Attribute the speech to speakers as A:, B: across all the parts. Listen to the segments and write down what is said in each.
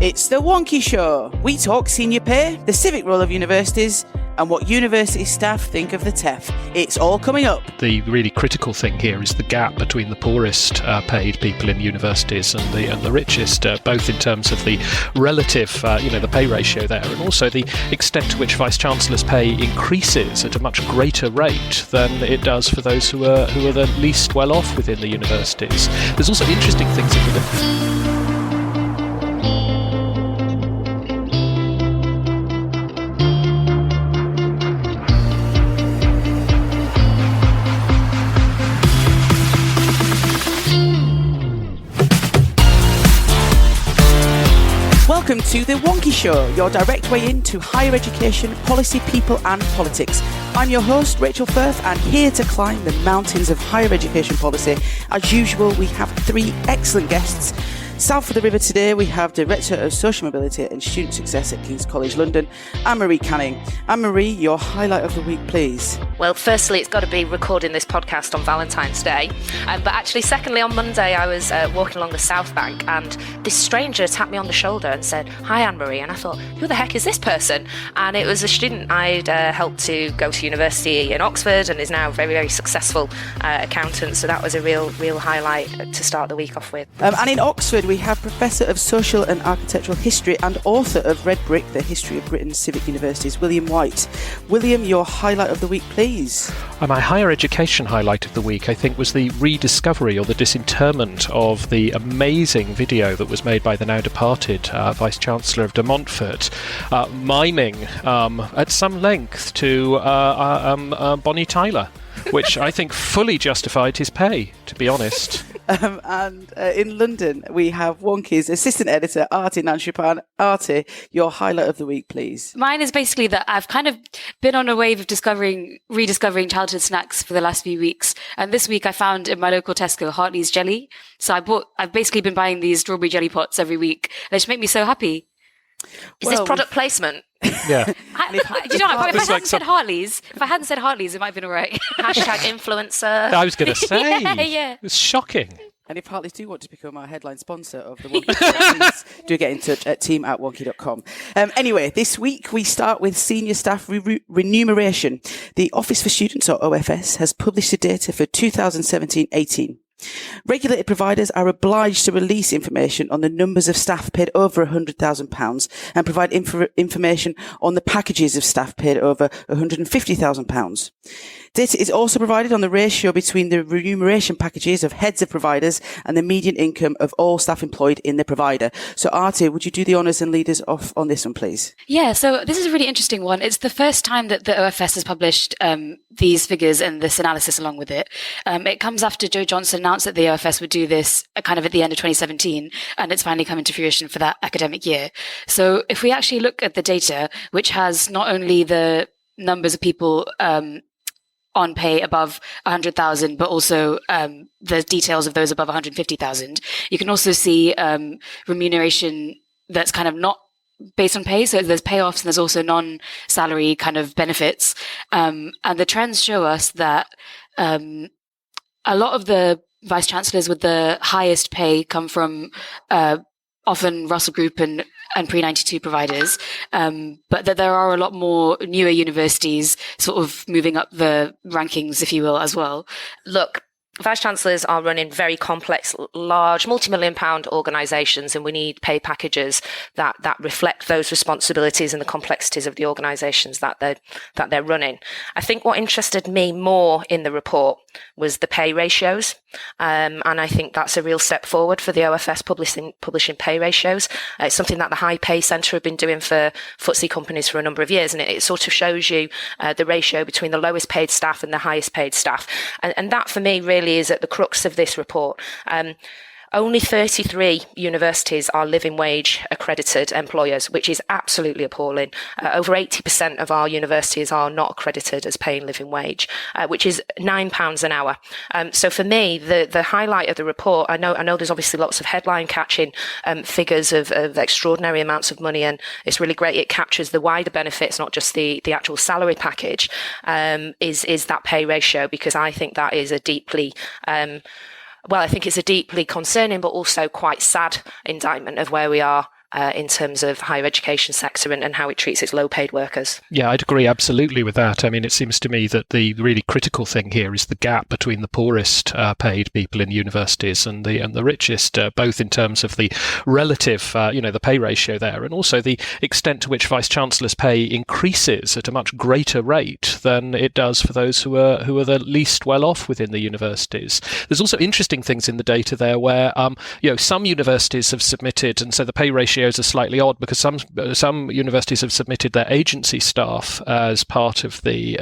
A: It's the Wonkhe Show. We talk senior pay, the civic role of universities, and what university staff think of the TEF. It's all coming up.
B: The really critical thing here is the gap between the poorest paid people in universities and the richest, both in terms of the relative, the pay ratio there, and also the extent to which vice-chancellors' pay increases at a much greater rate than it does for those who are the least well off within the universities. There's also interesting things if you look.
A: Welcome to the Wonkhe Show, your direct way into higher education, policy, people and politics. I'm your host, Rachel Firth, and here to climb the mountains of higher education policy. As usual, we have three excellent guests. South of the river today, we have Director of Social Mobility and Student Success at King's College London, Anne-Marie Canning. Anne-Marie, your highlight of the week, please.
C: Well, firstly, it's got to be recording this podcast on Valentine's Day. But actually, secondly, on Monday, I was walking along the South Bank and this stranger tapped me on the shoulder and said, "Hi, Anne-Marie." And I thought, who the heck is this person? And it was a student I'd helped to go to university in Oxford and is now a very, very successful accountant. So that was a real highlight to start the week off with.
A: And in Oxford, we have Professor of Social and Architectural History and author of Red Brick, The History of Britain's Civic Universities, William Whyte. William, your highlight of the week, please.
B: My higher education highlight of the week, I think, was the rediscovery or the disinterment of the amazing video that was made by the now departed Vice-Chancellor of De Montfort, miming at some length to Bonnie Tyler, which I think fully justified his pay, to be honest.
A: And in London, we have Wonkhe's assistant editor, Arthi Nachiappan. Arthi, your highlight of the week, please.
D: Mine is basically that I've kind of been on a wave of rediscovering childhood snacks for the last few weeks. And this week I found in my local Tesco Hartley's jelly. So I've basically been buying these strawberry jelly pots every week. They just make me so happy.
C: Is this product placement?
B: Yeah.
D: If I hadn't said Hartley's, it might have been all right.
C: Hashtag influencer.
B: I was going to say.
D: Yeah.
B: It's shocking.
A: And if Hartley do want to become our headline sponsor of the Wonkhe, please do get in touch at team@wonkhe.com. Anyway, this week we start with senior staff remuneration. The Office for Students, or OFS, has published the data for 2017-18. Regulated providers are obliged to release information on the numbers of staff paid over £100,000 and provide information on the packages of staff paid over £150,000. Data is also provided on the ratio between the remuneration packages of heads of providers and the median income of all staff employed in the provider. So, Arthi, would you do the honours and lead us off on this one, please?
D: Yeah, so this is a really interesting one. It's the first time that the OFS has published these figures and this analysis along with it. It comes after Joe Johnson announced that the OFS would do this kind of at the end of 2017, and it's finally come into fruition for that academic year. So if we actually look at the data, which has not only the numbers of people on pay above 100,000, but also the details of those above 150,000. You can also see remuneration that's kind of not based on pay. So there's payoffs and there's also non-salary kind of benefits. And the trends show us that a lot of the vice-chancellors with the highest pay come from often Russell Group and pre-92 providers, but that there are a lot more newer universities sort of moving up the rankings, if you will, as well.
C: Look, Vice-Chancellors are running very complex, large, multi-million pound organisations, and we need pay packages that reflect those responsibilities and the complexities of the organisations that they're running. I think what interested me more in the report was the pay ratios, and I think that's a real step forward for the OFS publishing pay ratios. It's something that the High Pay Centre have been doing for FTSE companies for a number of years, and it sort of shows you the ratio between the lowest paid staff and the highest paid staff, and that for me really is at the crux of this report. Only 33 universities are living wage accredited employers, which is absolutely appalling. Over 80% of our universities are not accredited as paying living wage, which is £9 an hour. So for me, the highlight of the report, I know there's obviously lots of headline catching figures of extraordinary amounts of money, and it's really great. It captures the wider benefits, not just the actual salary package, is that pay ratio, because I think that is a deeply I think it's a deeply concerning but also quite sad indictment of where we are in terms of higher education sector and how it treats its low-paid workers.
B: Yeah, I'd agree absolutely with that. I mean, it seems to me that the really critical thing here is the gap between the poorest paid people in universities and the richest, both in terms of the relative, the pay ratio there, and also the extent to which vice-chancellors' pay increases at a much greater rate than it does for those who are the least well off within the universities. There's also interesting things in the data there where some universities have submitted, and so the pay ratios are slightly odd because some universities have submitted their agency staff as part of the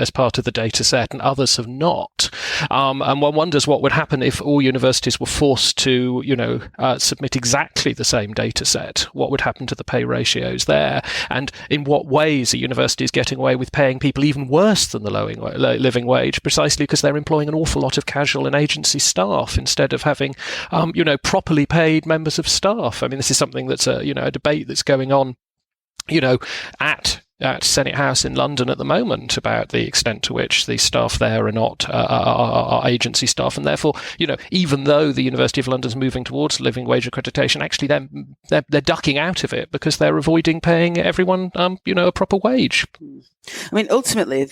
B: data set, and others have not. And one wonders what would happen if all universities were forced to submit exactly the same data set. What would happen to the pay ratios there, and in what ways are universities getting away with paying people even worse than the living wage, precisely because they're employing an awful lot of casual and agency staff instead of having properly paid members of staff. I mean, this is something that's a debate that's going on at Senate House in London at the moment about the extent to which the staff there are not are agency staff, and therefore, even though the University of London's moving towards living wage accreditation, actually they're ducking out of it because they're avoiding paying everyone a proper wage.
A: I mean, ultimately,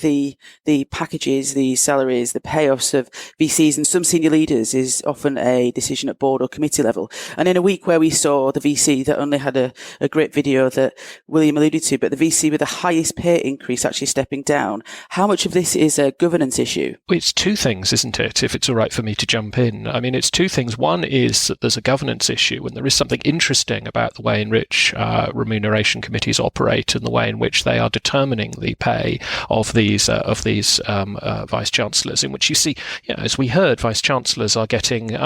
A: the packages, the salaries, the payoffs of VCs and some senior leaders is often a decision at board or committee level. And in a week where we saw the VC that only had a great video that William alluded to, but the VC with the highest pay increase actually stepping down, how much of this is a governance issue?
B: It's two things, isn't it, if it's all right for me to jump in? I mean, it's two things. One is that there's a governance issue, and there is something interesting about the way in which remuneration committees operate and the way in which they are determining the pay of these vice chancellors, in which you see, as we heard, vice chancellors are getting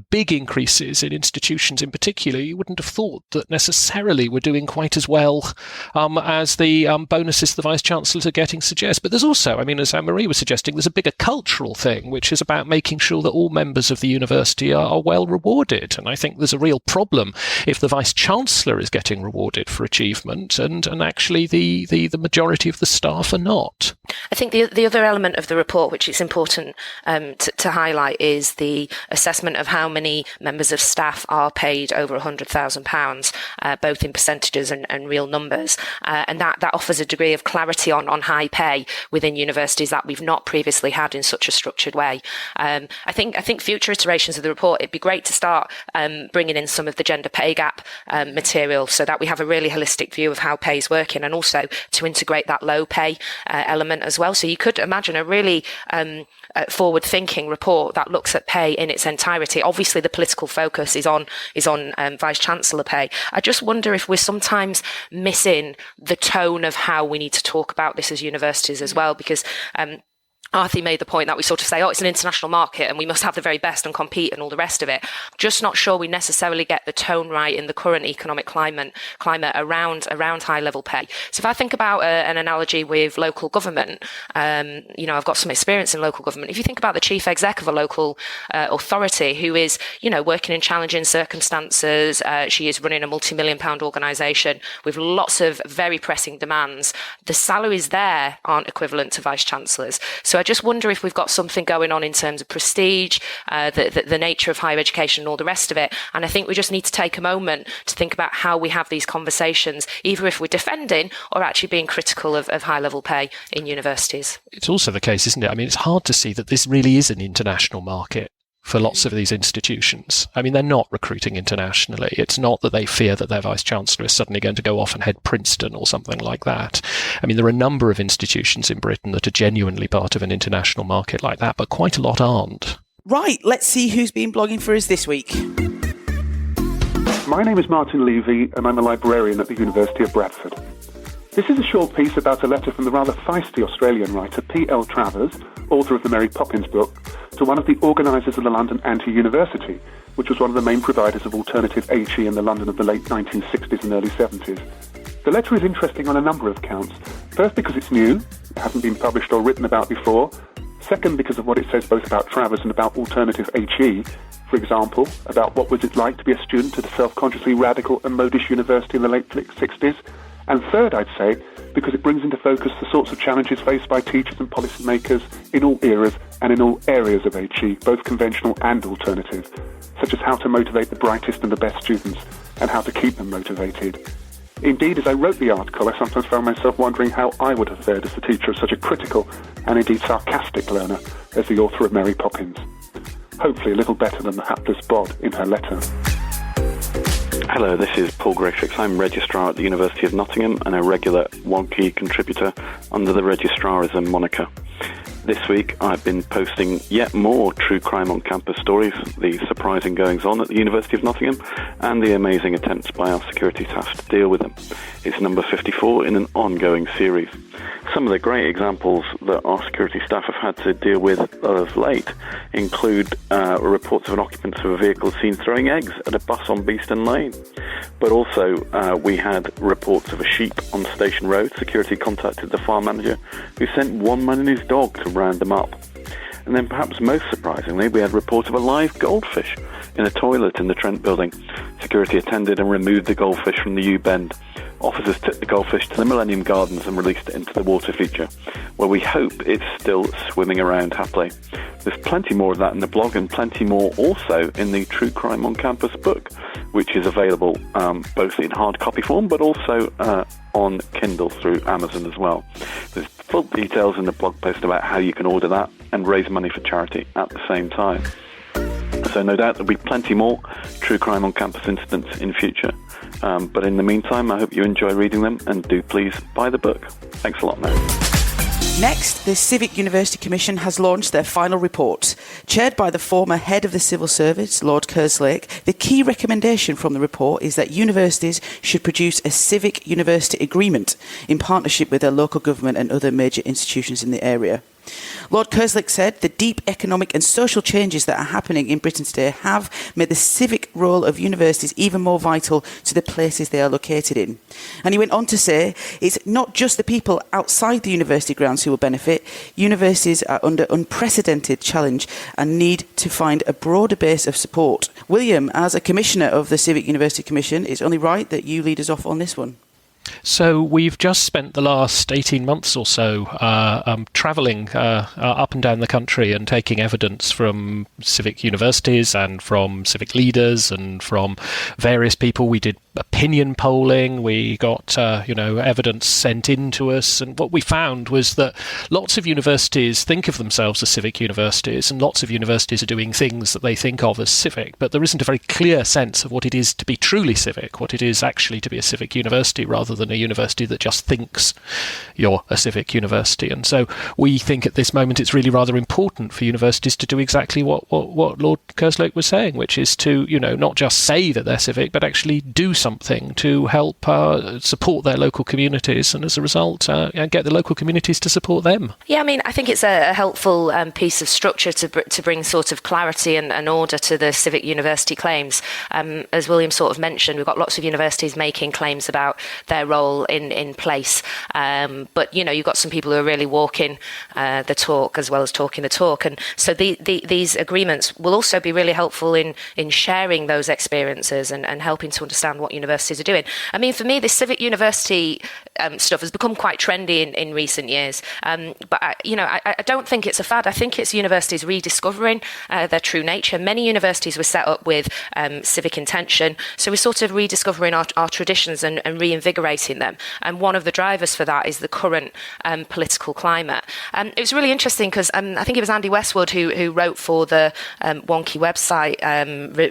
B: big increases in institutions in particular. You wouldn't have thought that necessarily we're doing quite as well as the bonuses the vice-chancellors are getting suggest. But there's also, I mean, as Anne-Marie was suggesting, there's a bigger cultural thing, which is about making sure that all members of the university are well rewarded. And I think there's a real problem if the vice-chancellor is getting rewarded for achievement and actually the majority of the staff are not.
C: I think the other element of the report, which is important to highlight, is the assessment of how many members of staff are paid over £100,000, both in percentages and real numbers. And that offers a degree of clarity on high pay within universities that we've not previously had in such a structured way. I think future iterations of the report, it'd be great to start bringing in some of the gender pay gap material so that we have a really holistic view of how pay is working, and also to integrate that low pay element as well. So you could imagine a really forward-thinking report that looks at pay in its entirety. Obviously, the political focus is on vice-chancellor pay. I just wonder if we're sometimes missing the tone of how we need to talk about this as universities as well, because Arthi made the point that we sort of say, it's an international market and we must have the very best and compete and all the rest of it. Just not sure we necessarily get the tone right in the current economic climate around high level pay. So if I think about an analogy with local government, I've got some experience in local government. If you think about the chief exec of a local authority who is, working in challenging circumstances, she is running a multi-million-pound organisation with lots of very pressing demands. The salaries there aren't equivalent to vice-chancellors. So I just wonder if we've got something going on in terms of prestige, the nature of higher education and all the rest of it. And I think we just need to take a moment to think about how we have these conversations, either if we're defending or actually being critical of high-level pay in universities.
B: It's also the case, isn't it? I mean, it's hard to see that this really is an international market for lots of these institutions. I mean, they're not recruiting internationally. It's not that they fear that their vice-chancellor is suddenly going to go off and head Princeton or something like that. I mean, there are a number of institutions in Britain that are genuinely part of an international market like that, but quite a lot aren't.
A: Right, let's see who's been blogging for us this week.
E: My name is Martin Levy, and I'm a librarian at the University of Bradford. This is a short piece about a letter from the rather feisty Australian writer P.L. Travers, author of the Mary Poppins book, to one of the organisers of the London Anti-University, which was one of the main providers of alternative HE in the London of the late 1960s and early 70s. The letter is interesting on a number of counts. First, because it's new, it hasn't been published or written about before. Second, because of what it says both about Travers and about alternative HE. For example, about what was it like to be a student at a self-consciously radical and modish university in the late 60s. And third, I'd say, because it brings into focus the sorts of challenges faced by teachers and policymakers in all eras and in all areas of HE, both conventional and alternative, such as how to motivate the brightest and the best students, and how to keep them motivated. Indeed, as I wrote the article, I sometimes found myself wondering how I would have fared as the teacher of such a critical and indeed sarcastic learner as the author of Mary Poppins. Hopefully a little better than the hapless Bod in her letter.
F: Hello, this is Paul Grayfix. I'm Registrar at the University of Nottingham and a regular Wonkhe contributor under the Registrarism moniker. This week I've been posting yet more true crime on campus stories, the surprising goings-on at the University of Nottingham and the amazing attempts by our security staff to deal with them. It's number 54 in an ongoing series. Some of the great examples that our security staff have had to deal with of late include reports of an occupant of a vehicle seen throwing eggs at a bus on Beeston Lane. But also we had reports of a sheep on Station Road. Security contacted the farm manager who sent one man and his dog to round them up. And then perhaps most surprisingly, we had reports of a live goldfish in a toilet in the Trent building. Security attended and removed the goldfish from the U-bend. Officers took the goldfish to the Millennium Gardens and released it into the water feature, where we hope it's still swimming around happily. There's plenty more of that in the blog and plenty more also in the True Crime on Campus book, which is available both in hard copy form but also on Kindle through Amazon as well. There's full details in the blog post about how you can order that and raise money for charity at the same time. So no doubt there'll be plenty more True Crime on Campus incidents in future. But in the meantime, I hope you enjoy reading them and do please buy the book. Thanks a lot, Mary.
A: Next, the Civic University Commission has launched their final report. Chaired by the former head of the Civil Service, Lord Kerslake, the key recommendation from the report is that universities should produce a civic university agreement in partnership with their local government and other major institutions in the area. Lord Kerslake said the deep economic and social changes that are happening in Britain today have made the civic role of universities even more vital to the places they are located in. And he went on to say it's not just the people outside the university grounds who will benefit. Universities are under unprecedented challenge and need to find a broader base of support. William, as a commissioner of the Civic University Commission, it's only right that you lead us off on this one.
B: So we've just spent the last 18 months or so travelling up and down the country and taking evidence from civic universities and from civic leaders and from various people. We did opinion polling, we got evidence sent in to us, and what we found was that lots of universities think of themselves as civic universities and lots of universities are doing things that they think of as civic, but there isn't a very clear sense of what it is to be truly civic, what it is actually to be a civic university rather than a university that just thinks you're a civic university. And so we think at this moment it's really rather important for universities to do exactly what Lord Kerslake was saying, which is to not just say that they're civic but actually do something to help support their local communities and as a result get the local communities to support them.
C: Yeah, I mean, I think it's a helpful piece of structure to bring sort of clarity and order to the civic university claims. As William sort of mentioned, we've got lots of universities making claims about their role in place. But, you've got some people who are really walking the talk as well as talking the talk. And so these agreements will also be really helpful in sharing those experiences and helping to understand what universities are doing. I mean, for me, this civic university stuff has become quite trendy in recent years. But, I don't think it's a fad. I think it's universities rediscovering their true nature. Many universities were set up with civic intention. So we're sort of rediscovering our traditions and reinvigorating them. And one of the drivers for that is the current political climate. It was really interesting because I think it was Andy Westwood who wrote for the Wonkhe website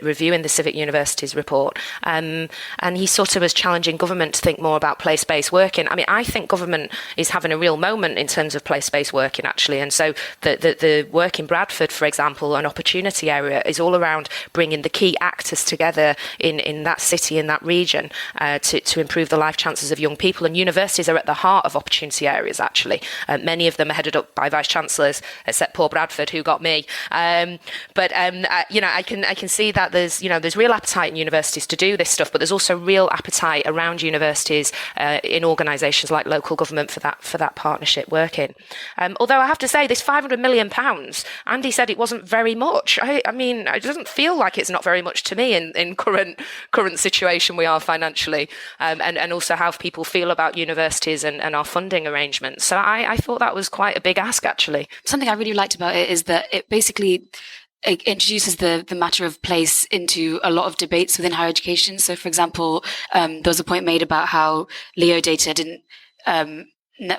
C: reviewing the Civic Universities report. And he sort of was challenging government to think more about place-based working. I mean, I think government is having a real moment in terms of place-based working, actually. And so the work in Bradford, for example, an opportunity area, is all around bringing the key actors together in that city, in that region, to improve the life chances of young people. And universities are at the heart of opportunity areas, actually. Many of them are headed up by vice-chancellors, except poor Bradford, who got me. I can see that there's real appetite in universities to do this stuff, but there's also real appetite around universities in organisations like local government for that partnership working. Although I have to say, this £500 million, Andy said it wasn't very much. I mean, it doesn't feel like it's not very much to me in current situation we are financially, and also how people feel about universities and our funding arrangements. So I thought that was quite a big ask, actually.
D: Something I really liked about it is that it basically it introduces the matter of place into a lot of debates within higher education. So, for example, there was a point made about how Leo data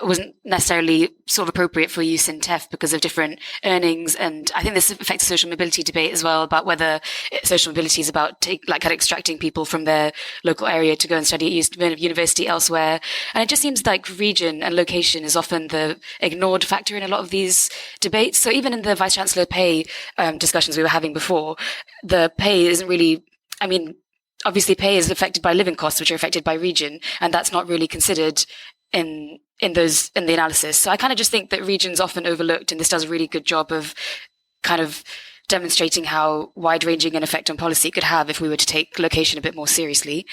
D: wasn't necessarily sort of appropriate for use in TEF because of different earnings. And I think this affects the social mobility debate as well, about whether social mobility is about extracting people from their local area to go and study at university elsewhere. And it just seems like region and location is often the ignored factor in a lot of these debates. So even in the Vice Chancellor pay discussions we were having before, the pay isn't really, obviously pay is affected by living costs, which are affected by region, and that's not really considered in the analysis. So I kind of just think that region's often overlooked, and this does a really good job of kind of demonstrating how wide-ranging an effect on policy it could have if we were to take location a bit more seriously.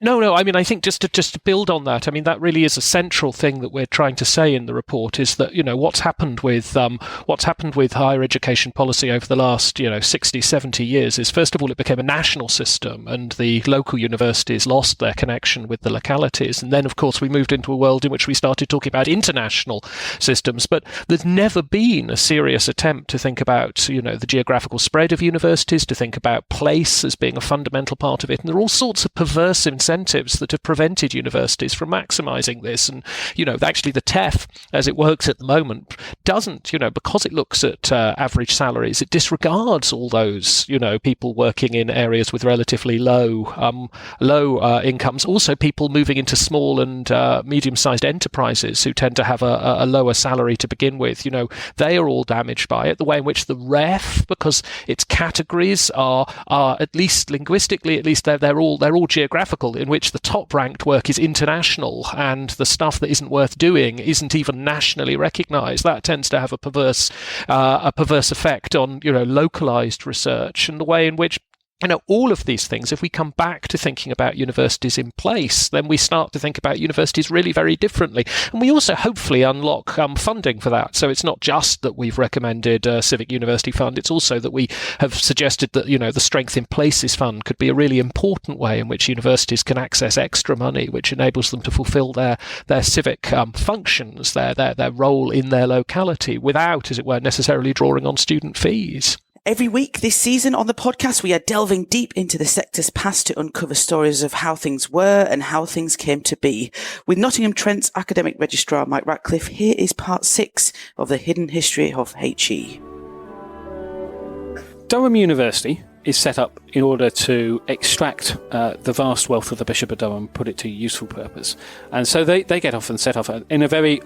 B: No. I think just to build on that, that really is a central thing that we're trying to say in the report, is that what's happened with higher education policy over the last 60, 70 years is, first of all, it became a national system, and the local universities lost their connection with the localities, and then of course we moved into a world in which we started talking about international systems. But there's never been a serious attempt to think about the geographical spread of universities, to think about place as being a fundamental part of it. And there are all sorts of perverse incentives that have prevented universities from maximising this. And, actually the TEF, as it works at the moment, doesn't, because it looks at average salaries, it disregards all those, people working in areas with relatively low incomes. Also people moving into small and medium-sized enterprises who tend to have a lower salary to begin with. They are all damaged by it. The way in which the REF, because its categories are at least linguistically, they're all geographical, in which the top ranked work is international, and the stuff that isn't worth doing isn't even nationally recognised. That tends to have a perverse effect on localised research, and the way in which all of these things, if we come back to thinking about universities in place, then we start to think about universities really very differently. And we also hopefully unlock funding for that. So it's not just that we've recommended a civic university fund, it's also that we have suggested that, the Strength in Places Fund could be a really important way in which universities can access extra money, which enables them to fulfil their civic functions, their role in their locality, without, as it were, necessarily drawing on student fees.
A: Every week this season on the podcast, we are delving deep into the sector's past to uncover stories of how things were and how things came to be. With Nottingham Trent's academic registrar, Mike Ratcliffe, here is part 6 of the hidden history of HE.
G: Durham University is set up in order to extract the vast wealth of the Bishop of Durham, put it to useful purpose. And so they get off and set off in a very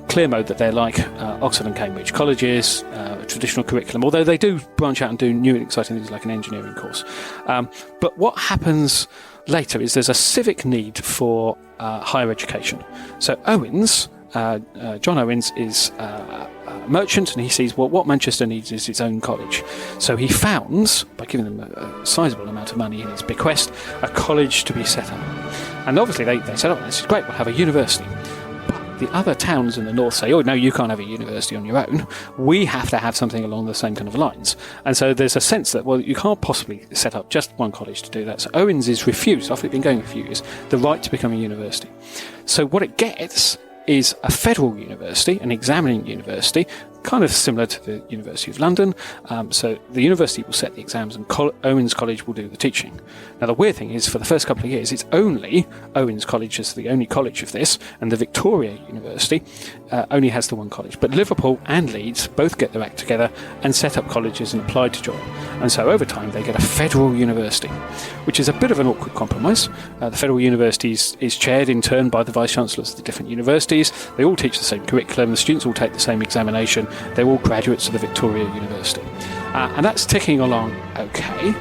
G: clear mode that they're like Oxford and Cambridge colleges, a traditional curriculum, although they do branch out and do new and exciting things like an engineering course. But what happens later is there's a civic need for higher education. So Owens, John Owens, is a merchant, and he sees what Manchester needs is its own college. So he founds, by giving them a sizable amount of money in his bequest, a college to be set up. And obviously they set up, this is great, we'll have a university. The other towns in the north say, oh, no, you can't have a university on your own. We have to have something along the same kind of lines. And so there's a sense that, well, you can't possibly set up just one college to do that. So Owens is refused, after it's been going for a few years, the right to become a university. So what it gets is a federal university, an examining university, kind of similar to the University of London. So the university will set the exams and Owens College will do the teaching. Now the weird thing is, for the first couple of years, it's only Owens College is the only college of this, and the Victoria University only has the one college. But Liverpool and Leeds both get their act together and set up colleges and apply to join. And so over time they get a federal university, which is a bit of an awkward compromise. The federal university is chaired in turn by the vice-chancellors of the different universities. They all teach the same curriculum, the students all take the same examination, they're all graduates of the Victoria University. And that's ticking along okay,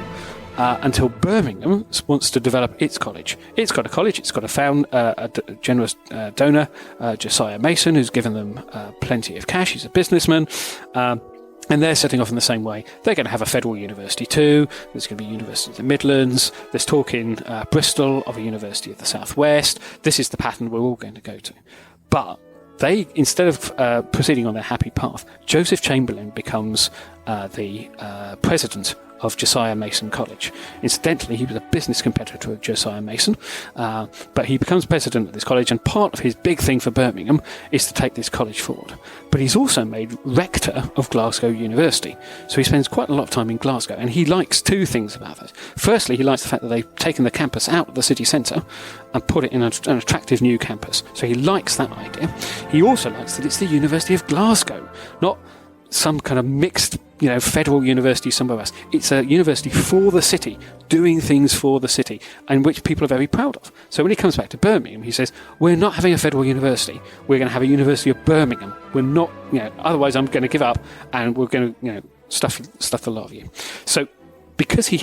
G: until Birmingham wants to develop its college. It's got a college, it's got a generous donor, Josiah Mason, who's given them plenty of cash. He's a businessman. And they're setting off in the same way. They're going to have a federal university too. There's going to be a University of the Midlands. There's talk in Bristol of a University of the Southwest. This is the pattern we're all going to go to. But they, instead of proceeding on their happy path, Joseph Chamberlain becomes the president of Josiah Mason College. Incidentally, he was a business competitor of Josiah Mason, but he becomes president of this college, and part of his big thing for Birmingham is to take this college forward. But he's also made rector of Glasgow University, so he spends quite a lot of time in Glasgow, and he likes two things about that. Firstly, he likes the fact that they've taken the campus out of the city centre and put it in an attractive new campus, so he likes that idea. He also likes that it's the University of Glasgow, not some kind of mixed, federal university somewhere else. It's a university for the city, doing things for the city, and which people are very proud of. So when he comes back to Birmingham, he says, we're not having a federal university. We're going to have a University of Birmingham. We're not, otherwise I'm going to give up, and we're going to, stuff the lot of you. So because he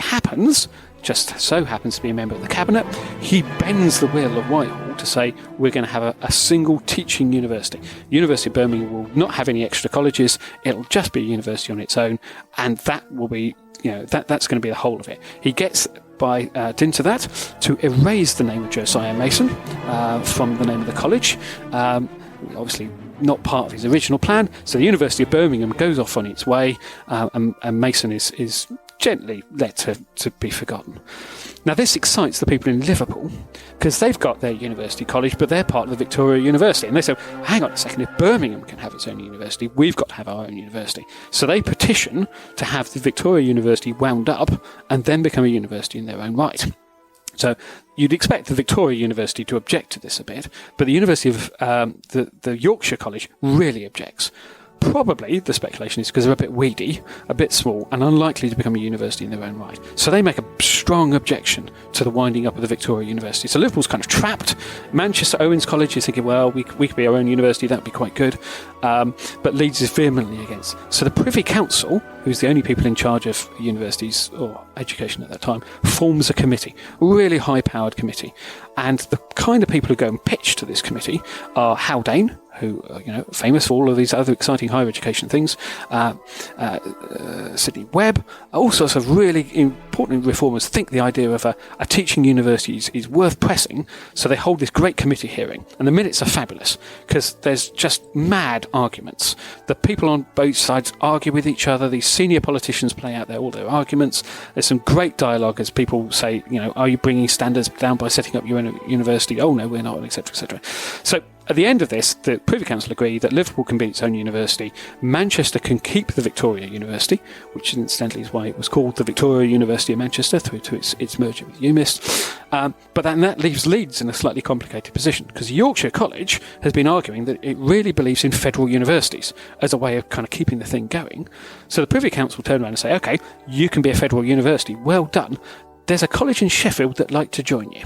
G: just so happens to be a member of the cabinet, he bends the will of Whitehall to say we're going to have a single teaching university. University of Birmingham will not have any extra colleges. It'll just be a university on its own, and that will be, that's going to be the whole of it. He gets by dint of that to erase the name of Josiah Mason from the name of the college. Obviously not part of his original plan. So the University of Birmingham goes off on its way, and Mason is gently let to be forgotten. Now this excites the people in Liverpool because they've got their university college, but they're part of the Victoria University, and they say, hang on a second, if Birmingham can have its own university, we've got to have our own university. So they petition to have the Victoria University wound up and then become a university in their own right. So you'd expect the Victoria University to object to this a bit, but the University of the Yorkshire College really objects. Probably, the speculation is because they're a bit weedy, a bit small, and unlikely to become a university in their own right. So they make a strong objection to the winding up of the Victoria University. So Liverpool's kind of trapped. Manchester Owens College is thinking, well, we could be our own university, that would be quite good. But Leeds is vehemently against. So the Privy Council, who's the only people in charge of universities or education at that time, forms a committee, a really high-powered committee. And the kind of people who go and pitch to this committee are Haldane, who are famous for all of these other exciting higher education things, Sidney Webb, all sorts of really important reformers think the idea of a teaching university is worth pressing, so they hold this great committee hearing, and the minutes are fabulous because there's just mad arguments. The people on both sides argue with each other. These senior politicians play out all their arguments. There's some great dialogue as people say, are you bringing standards down by setting up your own university? Oh no, we're not, etc., etc. So at the end of this, the Privy Council agree that Liverpool can be its own university. Manchester can keep the Victoria University, which incidentally is why it was called the Victoria University of Manchester through to its merger with UMIST. But then that leaves Leeds in a slightly complicated position because Yorkshire College has been arguing that it really believes in federal universities as a way of kind of keeping the thing going. So the Privy Council turn around and say, OK, you can be a federal university. Well done. There's a college in Sheffield that'd like to join you.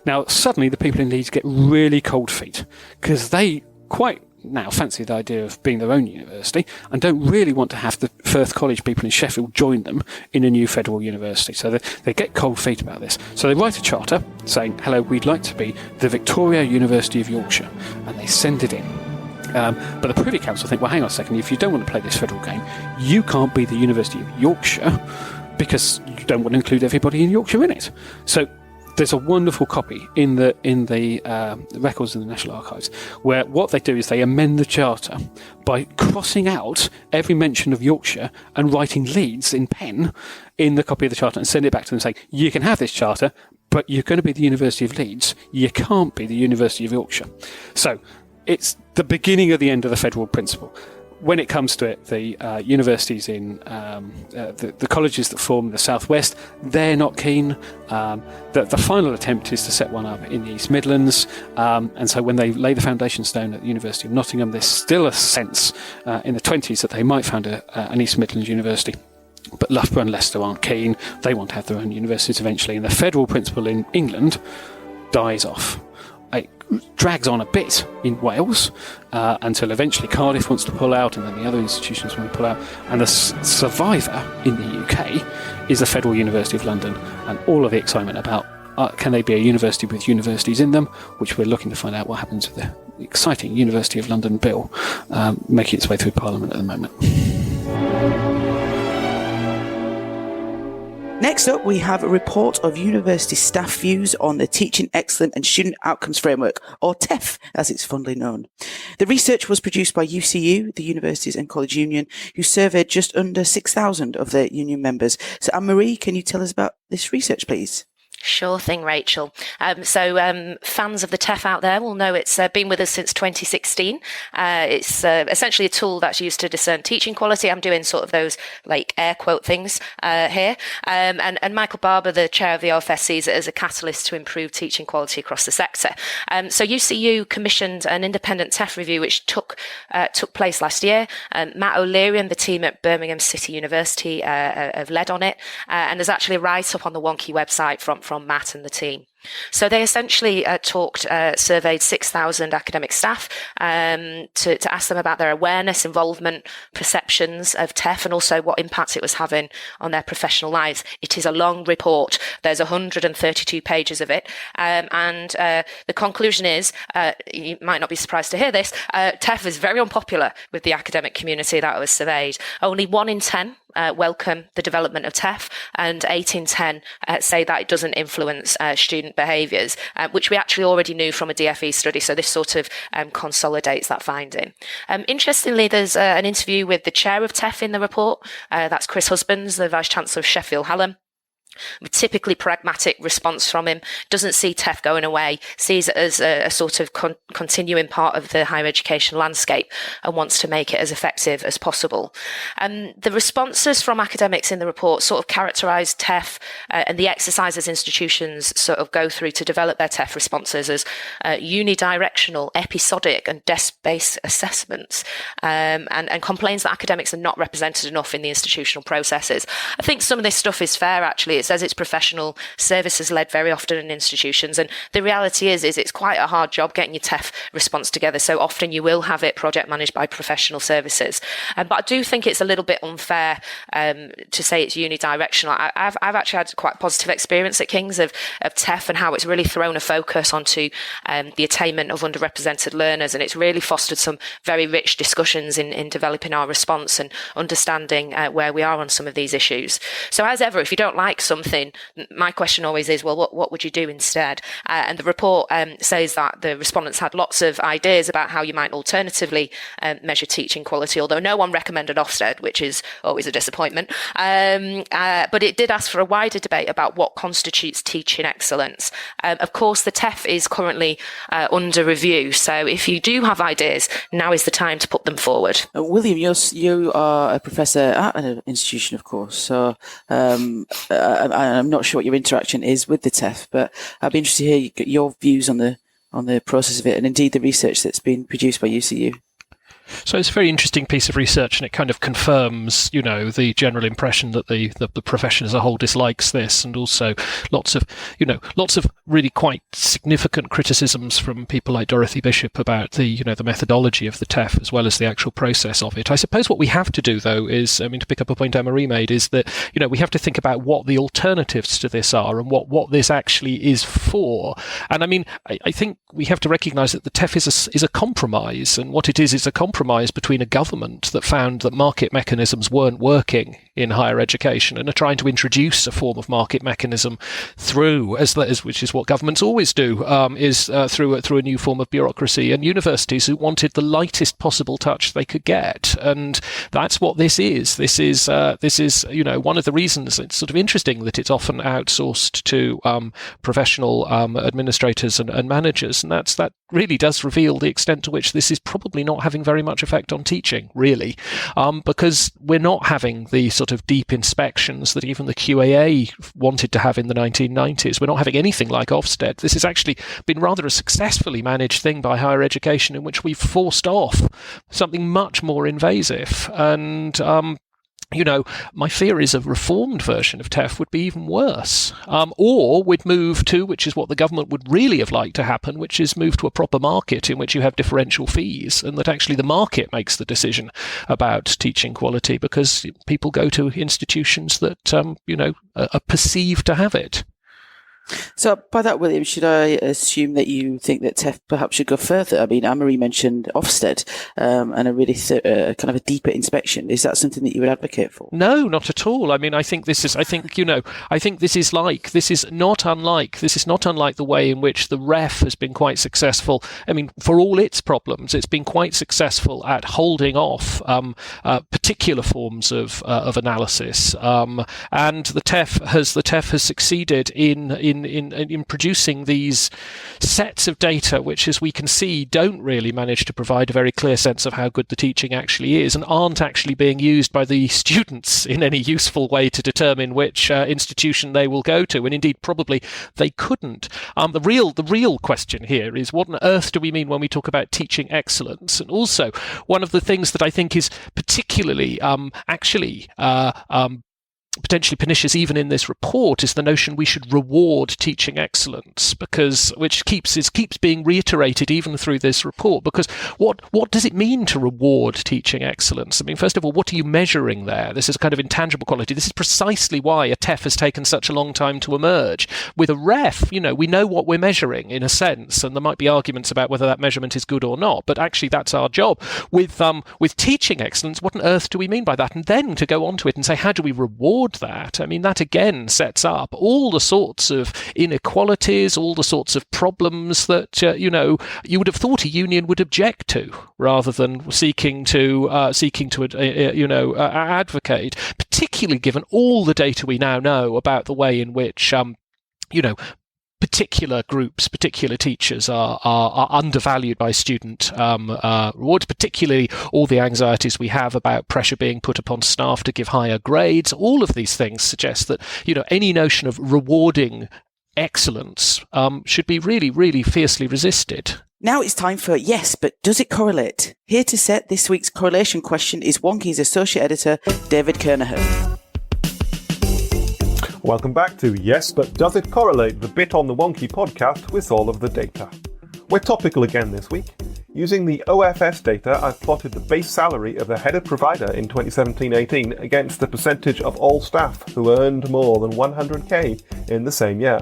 G: Now, suddenly the people in Leeds get really cold feet because they quite now fancy the idea of being their own university and don't really want to have the Firth College people in Sheffield join them in a new federal university. So they get cold feet about this. So they write a charter saying, hello, we'd like to be the Victoria University of Yorkshire, and they send it in. But the Privy Council think, well, hang on a second, if you don't want to play this federal game, you can't be the University of Yorkshire because you don't want to include everybody in Yorkshire in it. So there's a wonderful copy in the records in the National Archives where what they do is they amend the charter by crossing out every mention of Yorkshire and writing Leeds in pen in the copy of the charter and send it back to them saying, you can have this charter, but you're going to be the University of Leeds. You can't be the University of Yorkshire. So it's the beginning of the end of the federal principle. When it comes to it, the universities in the colleges that form the southwest, they're not keen. The final attempt is to set one up in the East Midlands, and so when they lay the foundation stone at the University of Nottingham, there's still a sense in the 20s that they might found an East Midlands university. But Loughborough and Leicester aren't keen. They want to have their own universities eventually, and the federal principle in England dies off. It drags on a bit in Wales until eventually Cardiff wants to pull out, and then the other institutions want to pull out. And the survivor in the UK is the Federal University of London, and all of the excitement about can they be a university with universities in them, which we're looking to find out what happens with the exciting University of London bill making its way through Parliament at the moment.
A: Next up, we have a report of university staff views on the Teaching Excellence and Student Outcomes Framework, or TEF, as it's fondly known. The research was produced by UCU, the Universities and College Union, who surveyed just under 6,000 of their union members. So, Anne-Marie, can you tell us about this research, please?
C: Sure thing, Rachel. So fans of the TEF out there will know it's been with us since 2016. It's essentially a tool that's used to discern teaching quality. I'm doing sort of those like air quote things here. And Michael Barber, the chair of the OFS, sees it as a catalyst to improve teaching quality across the sector. So UCU commissioned an independent TEF review, which took place last year. Matt O'Leary and the team at Birmingham City University have led on it. And there's actually a write-up on the Wonkhe website from Matt and the team. So they essentially surveyed 6,000 academic staff to ask them about their awareness, involvement, perceptions of TEF, and also what impact it was having on their professional lives. It is a long report. There's 132 pages of it. And the conclusion is, you might not be surprised to hear this, TEF is very unpopular with the academic community that was surveyed. Only 1 in 10 welcome the development of TEF, and 8 in 10 say that it doesn't influence student behaviours, which we actually already knew from a DFE study. So this sort of consolidates that finding. Interestingly, there's an interview with the chair of TEF in the report. That's Chris Husbands, the Vice Chancellor of Sheffield Hallam. A typically pragmatic response from him, doesn't see TEF going away, sees it as a sort of continuing part of the higher education landscape and wants to make it as effective as possible. The responses from academics in the report sort of characterise TEF and the exercises institutions sort of go through to develop their TEF responses as unidirectional, episodic and desk-based assessments, and complains that academics are not represented enough in the institutional processes. I think some of this stuff is fair, actually. It says it's professional services led very often in institutions, and the reality is it's quite a hard job getting your TEF response together. So often you will have it project managed by professional services, but I do think it's a little bit unfair to say it's unidirectional. I've actually had quite positive experience at King's of TEF and how it's really thrown a focus onto the attainment of underrepresented learners, and it's really fostered some very rich discussions in developing our response and understanding where we are on some of these issues. So as ever, if you don't like something, my question always is, well, what would you do instead? And the report says that the respondents had lots of ideas about how you might alternatively measure teaching quality, although no one recommended Ofsted, which is always a disappointment. But it did ask for a wider debate about what constitutes teaching excellence. Of course, the TEF is currently under review, so if you do have ideas, now is the time to put them forward.
A: William, you are a professor at an institution, of course, so I'm not sure what your interaction is with the TEF, but I'd be interested to hear your views on the process of it, and indeed the research that's been produced by UCU.
B: So it's a very interesting piece of research, and it kind of confirms, the general impression that the profession as a whole dislikes this, and also lots of really quite significant criticisms from people like Dorothy Bishop about the methodology of the TEF as well as the actual process of it. I suppose what we have to do, though, is, to pick up a point Anne-Marie made, is that, we have to think about what the alternatives to this are and what this actually is for. And I think we have to recognise that the TEF is a compromise, and what it is a compromise between a government that found that market mechanisms weren't working in higher education and are trying to introduce a form of market mechanism through, which is what governments always do, through a new form of bureaucracy, and universities who wanted the lightest possible touch they could get. And that's what this is. This is one of the reasons it's sort of interesting that it's often outsourced to professional administrators and managers, and that really does reveal the extent to which this is probably not having very much effect on teaching, really, because we're not having the sort of deep inspections that even the QAA wanted to have in the 1990s. We're not having anything like Ofsted. This has actually been rather a successfully managed thing by higher education, in which we've forced off something much more invasive. And my fear is a reformed version of TEF would be even worse. Or we'd move to, which is what the government would really have liked to happen, which is move to a proper market in which you have differential fees, and that actually the market makes the decision about teaching quality, because people go to institutions that, are perceived to have it.
A: So by that, William, should I assume that you think that TEF perhaps should go further? I mean, Anne-Marie mentioned Ofsted and a really kind of a deeper inspection. Is that something that you would advocate for?
B: No, not at all. I mean, I think this is not unlike the way in which the REF has been quite successful. I mean, for all its problems, it's been quite successful at holding off particular forms of analysis. And the TEF has succeeded in producing these sets of data, which, as we can see, don't really manage to provide a very clear sense of how good the teaching actually is, and aren't actually being used by the students in any useful way to determine which institution they will go to. And indeed, probably they couldn't. The real question here is, what on earth do we mean when we talk about teaching excellence? And also, one of the things that I think is particularly potentially pernicious even in this report is the notion we should reward teaching excellence, which keeps being reiterated even through this report. Because what does it mean to reward teaching excellence? I mean, first of all, what are you measuring there? This is a kind of intangible quality. This is precisely why a TEF has taken such a long time to emerge. With a REF, we know what we're measuring in a sense, and there might be arguments about whether that measurement is good or not, but actually that's our job. With teaching excellence, what on earth do we mean by that? And then to go on to it and say, how do we reward that? I mean, that again sets up all the sorts of inequalities, all the sorts of problems that you would have thought a union would object to, rather than seeking to advocate. Particularly given all the data we now know about the way in which particular groups, particular teachers are undervalued by student rewards, particularly all the anxieties we have about pressure being put upon staff to give higher grades. All of these things suggest that, any notion of rewarding excellence should be really, really fiercely resisted.
A: Now it's time for Yes, but does it correlate? Here to set this week's correlation question is Wonkhe's Associate Editor, David Kernahan.
H: Welcome back to Yes, but Does It Correlate, the bit on the Wonkhe podcast with all of the data. We're topical again this week. Using the OFS data, I've plotted the base salary of the headed provider in 2017-18 against the percentage of all staff who earned more than 100k in the same year.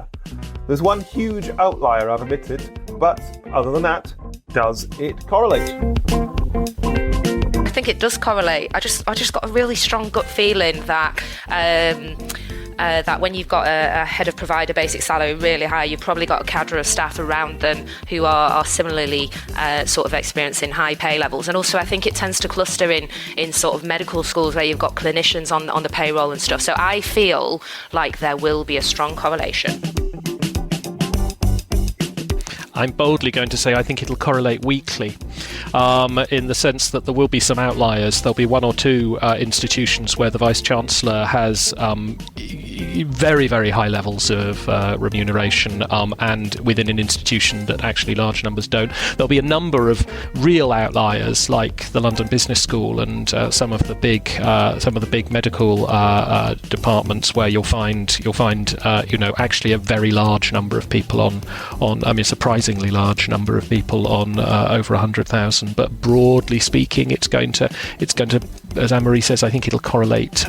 H: There's one huge outlier I've omitted, but other than that, does it correlate?
C: I think it does correlate. I just got a really strong gut feeling that that when you've got a head of provider basic salary really high, you've probably got a cadre of staff around them who are similarly sort of experiencing high pay levels. And also I think it tends to cluster in sort of medical schools where you've got clinicians on the payroll and stuff. So I feel like there will be a strong correlation.
B: I'm boldly going to say I think it'll correlate weakly, in the sense that there will be some outliers. There'll be one or two institutions where the Vice-Chancellor has very, very high levels of remuneration, and within an institution that actually large numbers don't. There'll be a number of real outliers, like the London Business School and some of the big medical departments, where you'll find actually a very large number of people on surprisingly large number of people on over 100,000. But broadly speaking, it's going to, as Anne-Marie says, I think it'll correlate.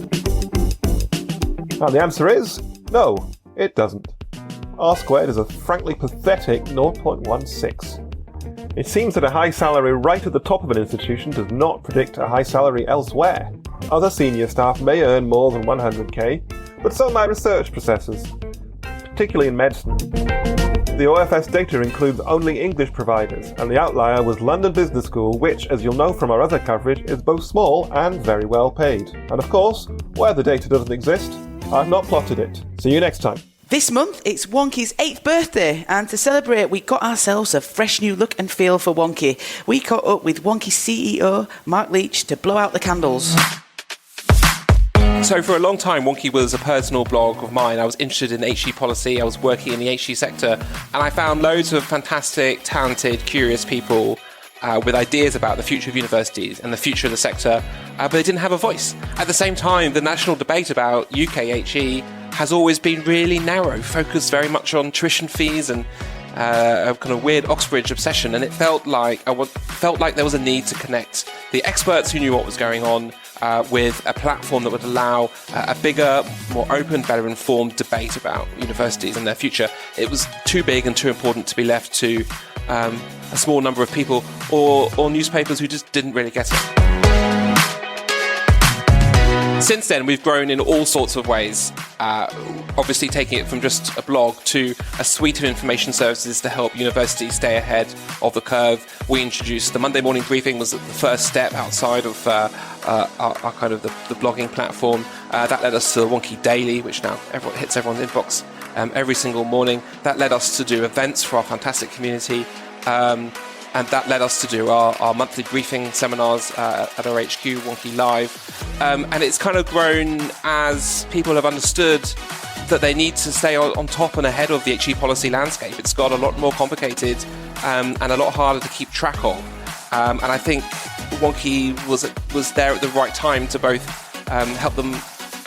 H: Well, the answer is no, it doesn't. R-squared is a frankly pathetic 0.16. It seems that a high salary right at the top of an institution does not predict a high salary elsewhere. Other senior staff may earn more than 100k, but so might research professors, particularly in medicine. The OFS data includes only English providers, and the outlier was London Business School, which, as you'll know from our other coverage, is both small and very well paid. And of course, where the data doesn't exist, I've not plotted it. See you next time.
A: This month, it's Wonkhe's 8th birthday, and to celebrate, we got ourselves a fresh new look and feel for Wonkhe. We caught up with Wonkhe's CEO, Mark Leach, to blow out the candles.
I: So for a long time, Wonkhe was a personal blog of mine. I was interested in HE policy. I was working in the HE sector, and I found loads of fantastic, talented, curious people with ideas about the future of universities and the future of the sector, but they didn't have a voice. At the same time, the national debate about UK HE has always been really narrow, focused very much on tuition fees and a kind of weird Oxbridge obsession, and it felt like there was a need to connect the experts who knew what was going on with a platform that would allow a bigger, more open, better informed debate about universities and their future. It was too big and too important to be left to a small number of people or newspapers who just didn't really get it. Since then, we've grown in all sorts of ways, obviously taking it from just a blog to a suite of information services to help universities stay ahead of the curve. We introduced the Monday morning briefing was the first step outside of our kind of the blogging platform. That led us to the Wonkhe Daily, which now hits everyone's inbox every single morning. That led us to do events for our fantastic community. And that led us to do our monthly briefing seminars at our HQ, Wonkhe Live. And it's kind of grown as people have understood that they need to stay on top and ahead of the HE policy landscape. It's got a lot more complicated and a lot harder to keep track of. And I think Wonkhe was there at the right time to both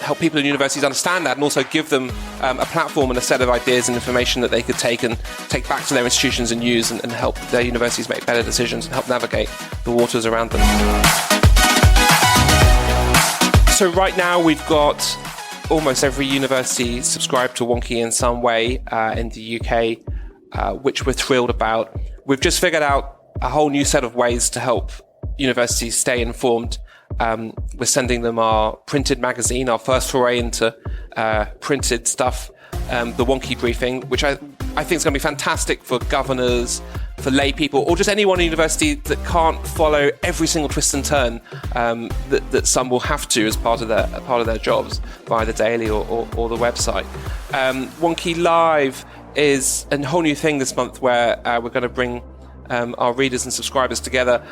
I: help people in universities understand that and also give them a platform and a set of ideas and information that they could take back to their institutions and use and help their universities make better decisions and help navigate the waters around them. So right now we've got almost every university subscribed to Wonkhe in some way in the UK, which we're thrilled about. We've just figured out a whole new set of ways to help universities stay informed. We're sending them our printed magazine, our first foray into printed stuff, the Wonkhe Briefing, which I think is going to be fantastic for governors, for lay people, or just anyone in university that can't follow every single twist and turn that some will have to as part of their jobs via the daily or the website. Wonkhe Live is a whole new thing this month where we're going to bring our readers and subscribers together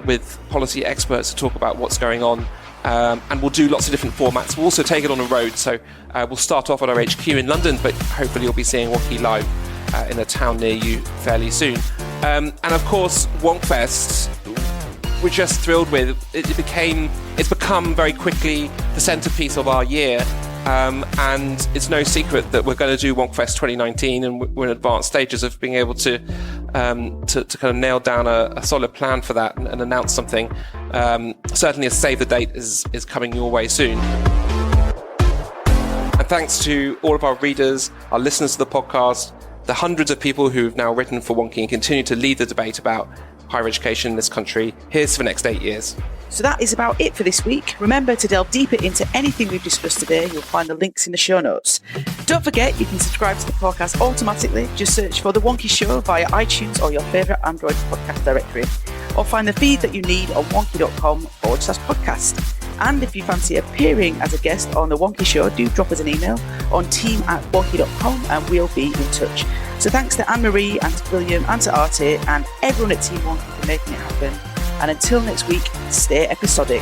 I: with policy experts to talk about what's going on. And we'll do lots of different formats. We'll also take it on the road. So we'll start off at our HQ in London, but hopefully you'll be seeing Wonkhe Live in a town near you fairly soon. And of course, Wonkfest, we're just thrilled with. It's become very quickly the centerpiece of our year. And it's no secret that we're going to do Wonkfest 2019, and we're in advanced stages of being able to kind of nail down a solid plan for that and announce something. Certainly a save the date is coming your way soon. And thanks to all of our readers, our listeners to the podcast, the hundreds of people who've now written for Wonkhe and continue to lead the debate about higher education in this country. Here's for the next 8 years.
A: So that is about it for this week. Remember to delve deeper into anything we've discussed today. You'll find the links in the show notes. Don't forget, you can subscribe to the podcast automatically. Just search for The Wonkhe Show via iTunes or your favourite Android podcast directory. Or find the feed that you need on wonkhe.com/podcast. And if you fancy appearing as a guest on The Wonkhe Show, do drop us an email on team@wonkhe.com and we'll be in touch. So thanks to Anne-Marie and to William and to Arthi and everyone at Team Wonkhe for making it happen. And until next week, stay episodic.